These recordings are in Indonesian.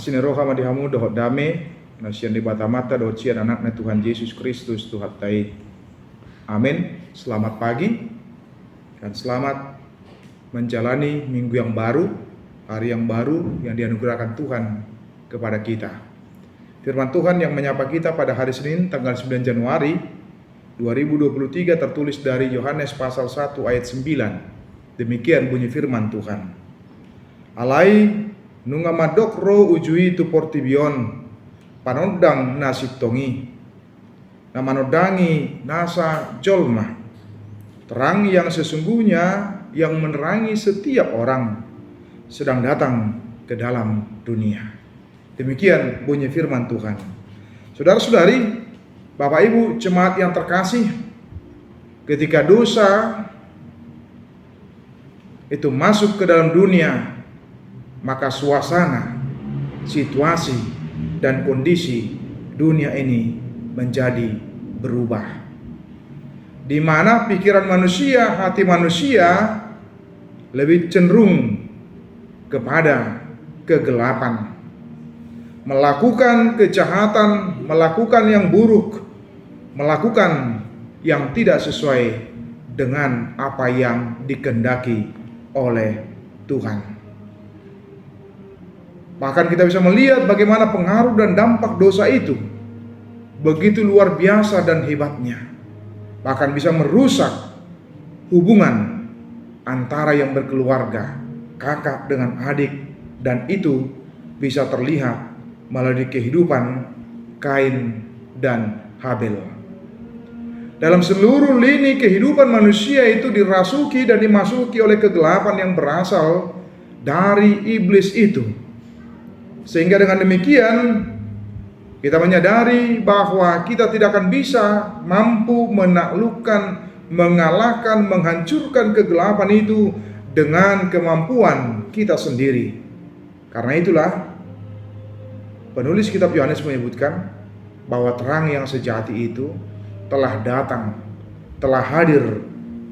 Asini roha madihamu dohot dame nasian di batamata dohot cian anaknya Tuhan Yesus Kristus Tuhan tai. Amin. Selamat pagi dan selamat menjalani minggu yang baru, hari yang baru yang dianugerahkan Tuhan kepada kita. Firman Tuhan yang menyapa kita pada hari Senin tanggal 9 Januari 2023 tertulis dari Yohanes pasal 1 ayat 9. Demikian bunyi firman Tuhan. Alai nunga madok ro ujui tu portibion panodang nasib tongi namanodangi nasa jolma, terang yang sesungguhnya yang menerangi setiap orang sedang datang ke dalam dunia. Demikian bunyi firman Tuhan. Saudara-saudari, Bapak Ibu jemaat yang terkasih, ketika dosa itu masuk ke dalam dunia, maka suasana, situasi, dan kondisi dunia ini menjadi berubah. Di mana pikiran manusia, hati manusia lebih cenderung kepada kegelapan, melakukan kejahatan, melakukan yang buruk, melakukan yang tidak sesuai dengan apa yang dikehendaki oleh Tuhan. Bahkan kita bisa melihat bagaimana pengaruh dan dampak dosa itu begitu luar biasa dan hebatnya. Bahkan bisa merusak hubungan antara yang berkeluarga, kakak dengan adik, dan itu bisa terlihat melalui kehidupan Kain dan Habel. Dalam seluruh lini kehidupan manusia itu dirasuki dan dimasuki oleh kegelapan yang berasal dari iblis itu. Sehingga dengan demikian kita menyadari bahwa kita tidak akan bisa mampu menaklukkan, mengalahkan, menghancurkan kegelapan itu dengan kemampuan kita sendiri. Karena itulah penulis kitab Yohanes menyebutkan bahwa terang yang sejati itu telah datang, telah hadir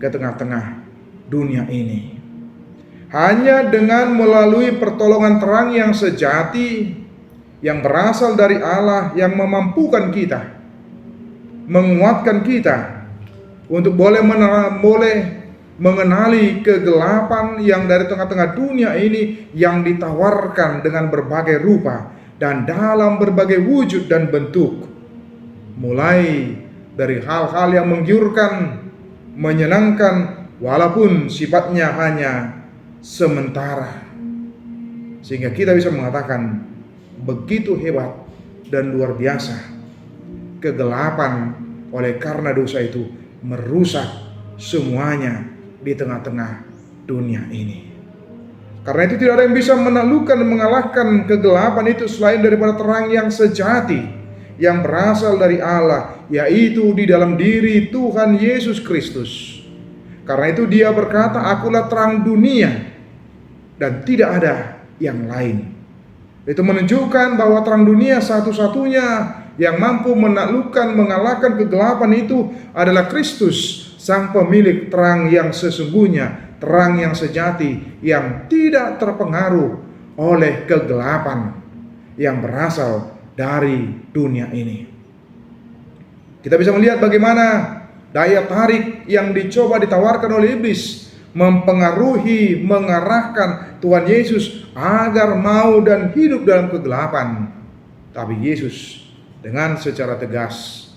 ke tengah-tengah dunia ini. Hanya dengan melalui pertolongan terang yang sejati yang berasal dari Allah yang memampukan kita, menguatkan kita untuk boleh mengenali kegelapan yang dari tengah-tengah dunia ini yang ditawarkan dengan berbagai rupa dan dalam berbagai wujud dan bentuk. Mulai dari hal-hal yang menggiurkan, menyenangkan walaupun sifatnya hanya sementara, sehingga kita bisa mengatakan begitu hebat dan luar biasa kegelapan oleh karena dosa itu merusak semuanya di tengah-tengah dunia ini. Karena itu tidak ada yang bisa menaklukkan dan mengalahkan kegelapan itu selain daripada terang yang sejati yang berasal dari Allah, yaitu di dalam diri Tuhan Yesus Kristus. Karena itu dia berkata, akulah terang dunia dan tidak ada yang lain. Itu menunjukkan bahwa terang dunia satu-satunya yang mampu menaklukkan, mengalahkan kegelapan itu adalah Kristus, sang pemilik terang yang sesungguhnya, terang yang sejati, yang tidak terpengaruh oleh kegelapan yang berasal dari dunia ini. Kita bisa melihat bagaimana daya tarik yang dicoba ditawarkan oleh iblis mempengaruhi, mengarahkan Tuhan Yesus agar mau dan hidup dalam kegelapan. Tapi Yesus dengan secara tegas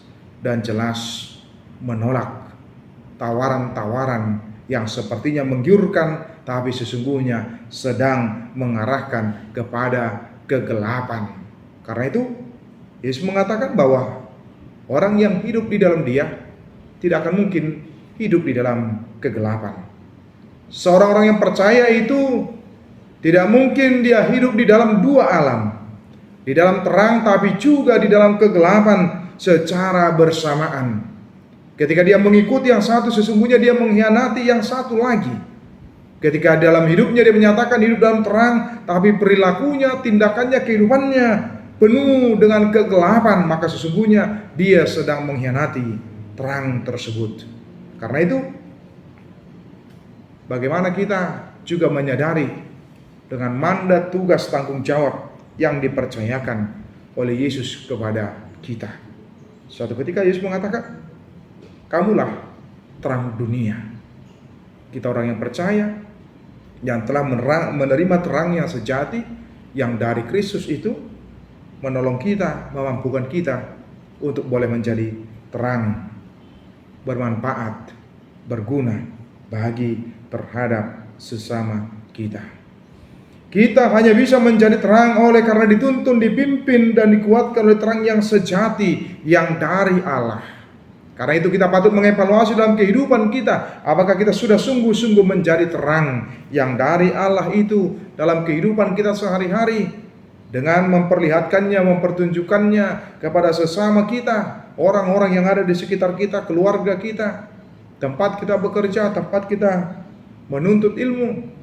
dan jelas menolak tawaran-tawaran yang sepertinya menggiurkan, tapi sesungguhnya sedang mengarahkan kepada kegelapan. Karena itu Yesus mengatakan bahwa orang yang hidup di dalam Dia tidak akan mungkin hidup di dalam kegelapan. Seorang orang yang percaya itu tidak mungkin dia hidup di dalam dua alam, di dalam terang tapi juga di dalam kegelapan secara bersamaan. Ketika dia mengikuti yang satu, sesungguhnya dia mengkhianati yang satu lagi. Ketika dalam hidupnya dia menyatakan hidup dalam terang, tapi perilakunya, tindakannya, kehidupannya penuh dengan kegelapan, maka sesungguhnya dia sedang mengkhianati terang tersebut. Karena itu bagaimana kita juga menyadari dengan mandat tugas tanggung jawab yang dipercayakan oleh Yesus kepada kita. Suatu ketika Yesus mengatakan, kamulah terang dunia. Kita orang yang percaya, yang telah menerima terang yang sejati, yang dari Kristus itu, menolong kita, memampukan kita untuk boleh menjadi terang, bermanfaat, berguna bagi terhadap sesama kita. Kita hanya bisa menjadi terang oleh karena dituntun, dipimpin, dan dikuatkan oleh terang yang sejati yang dari Allah. Karena itu kita patut mengevaluasi dalam kehidupan kita, apakah kita sudah sungguh-sungguh menjadi terang yang dari Allah itu dalam kehidupan kita sehari-hari, dengan memperlihatkannya, mempertunjukkannya kepada sesama kita, orang-orang yang ada di sekitar kita, keluarga kita, tempat kita bekerja, tempat kita menuntut ilmu,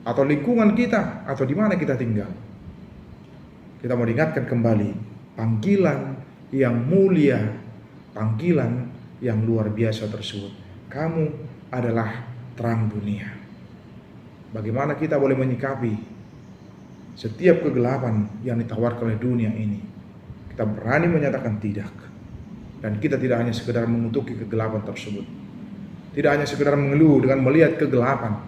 atau lingkungan kita, atau di mana kita tinggal. Kita mau diingatkan kembali panggilan yang mulia, panggilan yang luar biasa tersebut. Kamu adalah terang dunia. Bagaimana kita boleh menyikapi setiap kegelapan yang ditawarkan oleh dunia ini? Kita berani menyatakan tidak. Dan kita tidak hanya sekedar mengutuki kegelapan tersebut, tidak hanya sekedar mengeluh dengan melihat kegelapan,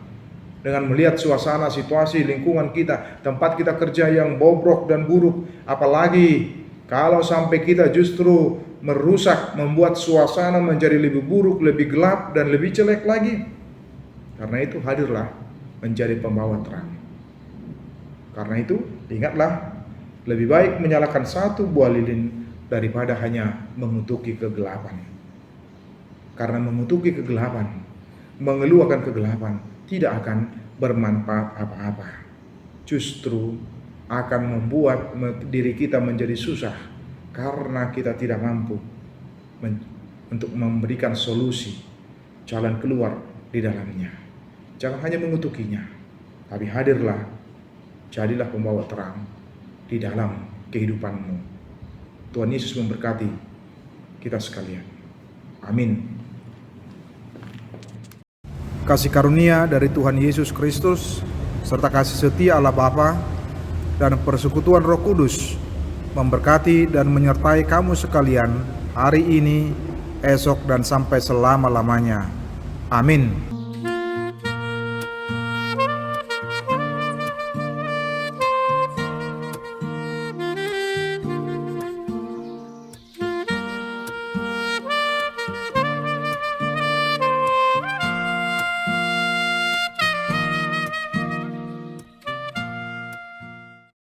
dengan melihat suasana, situasi, lingkungan kita, tempat kita kerja yang bobrok dan buruk. Apalagi kalau sampai kita justru merusak, membuat suasana menjadi lebih buruk, lebih gelap, dan lebih jelek lagi. Karena itu hadirlah menjadi pembawa terang. Karena itu ingatlah, lebih baik menyalakan satu buah lilin daripada hanya mengutuki kegelapan. Karena mengutuki kegelapan, mengeluh akan kegelapan, tidak akan bermanfaat apa-apa. Justru akan membuat diri kita menjadi susah, karena kita tidak mampu untuk memberikan solusi, jalan keluar di dalamnya. Jangan hanya mengutukinya, tapi hadirlah, jadilah pembawa terang di dalam kehidupanmu. Tuhan Yesus memberkati kita sekalian. Amin. Kasih karunia dari Tuhan Yesus Kristus, serta kasih setia Allah Bapa, dan persekutuan Roh Kudus memberkati dan menyertai kamu sekalian hari ini, esok, dan sampai selama-lamanya. Amin.